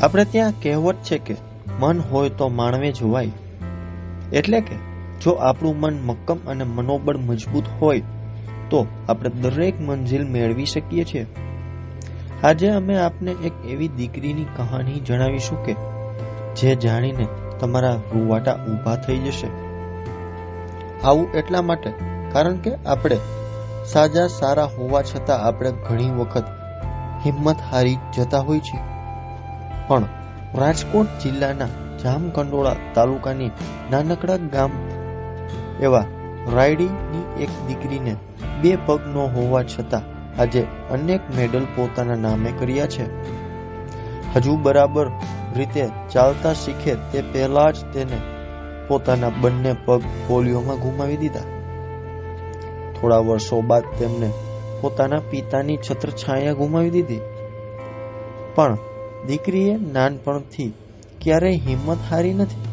આપણે ત્યાં કહેવત છે કે મન હોય તો માણવે જોવાય, એટલે કે જો આપણું મન મક્કમ અને મનોબળ મજબૂત હોય તો આપણે દરેક મંજિલ મેળવી શકીએ છીએ. આજે અમે આપને એક એવી દીકરીની કહાની જણાવીશું કે જે જાણીને તમારા રૂવાટા ઊભા થઈ જશે. આવું એટલા માટે કારણ કે આપણે સાજા સારા હોવા છતાં આપણે ઘણી વખત હિંમત હારી જતા હોય છે. પણ રાજકોટ જિલ્લાના જામકંડોળા તાલુકાની નાનકડા ગામ એવા રાયડીની એક દીકરીને 2 પગ ન હોવા છતાં આજે અનેક મેડલ પોતાના નામે કર્યા છે. હજુ બરાબર રીતે ચાલતા શીખે તે પહેલા જ તેને પોતાના બંને પગ પોલિયોમાં ગુમાવી દીધા. થોડા વર્ષો બાદ તેમને પોતાના પિતાની છત્રછાયા ગુમાવી દીધી. પણ દીકરીએ નાનપણથી ક્યારેય હિંમત હારી નથી.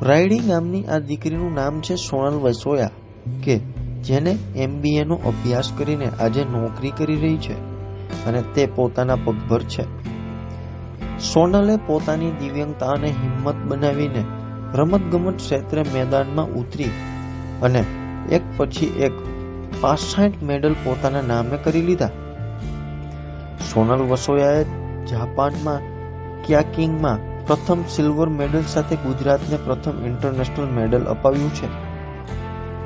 રાયડી ગામની આ દીકરીનું નામ છે સોનલ વસોયા, કે જેને MBA નો અભ્યાસ કરીને આજે નોકરી કરી રહી છે અને તે પોતાના પગભર છે. સોનલે પોતાની દિવ્યાંગતાને હિંમત બનાવીને રમતગમત ક્ષેત્રે મેદાનમાં ઉતરી અને એક પછી એક 65 મેડલ પોતાના નામે કરી લીધા. સોનલ વસોયાએ જાપાનમાં ક્યાકિંગમાં પ્રથમ સિલ્વર મેડલ સાથે ગુજરાતને પ્રથમ ઇન્ટરનેશનલ મેડલ અપાવ્યું છે.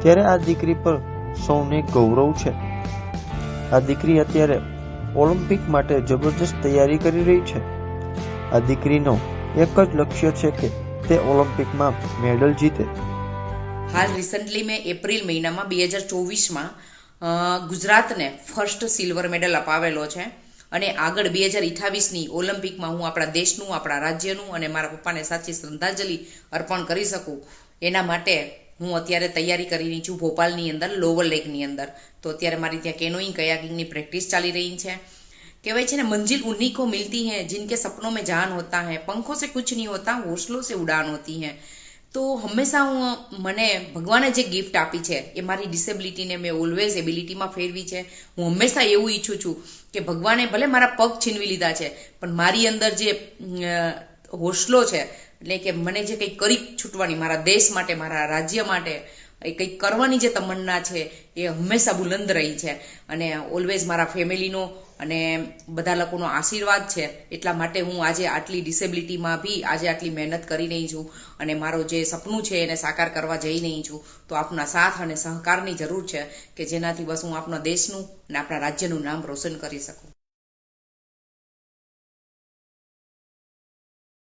ત્યારે આ દીકરી પર સૌને ગૌરવ છે. આ દીકરી અત્યારે ઓલિમ્પિક માટે જબરજસ્ત તૈયારી કરી રહી છે. આ દીકરીનો એક જ લક્ષ્ય છે કે તે ઓલિમ્પિકમાં મેડલ જીતે. હાલ રિસન્ટલી મેં એપ્રિલ મહિનામાં 2024માં ગુજરાતને ફર્સ્ટ સિલ્વર મેડલ અપાવેલો છે અને આગળ 2028ની ઓલિમ્પિકમાં હું આપણા દેશનું, આપણા રાજ્યનું અને મારા પપ્પાને સાચી શ્રદ્ધાંજલિ અર્પણ કરી શકું એના માટે હું અત્યારે તૈયારી કરી રહી છું ભોપાલની અંદર, લોવર લેકની અંદર. તો અત્યારે મારી ત્યાં કેનોઈંગ કયાકિંગની પ્રેક્ટિસ ચાલી રહી છે. કહેવાય છે ને, મંजिल उन्हीं को मिलती है जिनके सपनों में जान होता है, पंखों से कुछ नहीं होता, हौसलों से उड़ान होती है. તો હંમેશા મને ભગવાને જે ગિફ્ટ આપી છે એ મારી ડિસેબિલિટીને મેં ઓલવેઝ એબિલિટીમાં ફેરવી છે. હું હંમેશા એવું ઈચ્છું છું કે ભગવાને ભલે મારા પગ છીનવી લીધા છે પણ મારી અંદર જે હોસલો છે, એટલે કે મને જે કંઈક કરી છૂટવાની, મારા દેશ માટે, મારા રાજ્ય માટે કંઈક કરવાની જે તમન્ના છે એ હંમેશા બુલંદ રહી છે. અને ઓલવેઝ મારા ફેમિલીનો અને બધા લોકોનો આશીર્વાદ છે. એટલા માટે હું આજે આટલી ડિસેબિલિટીમાં બી આજે આટલી મહેનત કરી રહી છું અને મારો જે સપનું છે એને સાકાર કરવા જઈ રહી છું. તો આપના સાથ અને સહકારની જરૂર છે કે જેનાથી બસ હું આપણા દેશનું અને આપણા રાજ્યનું નામ રોશન કરી શકું.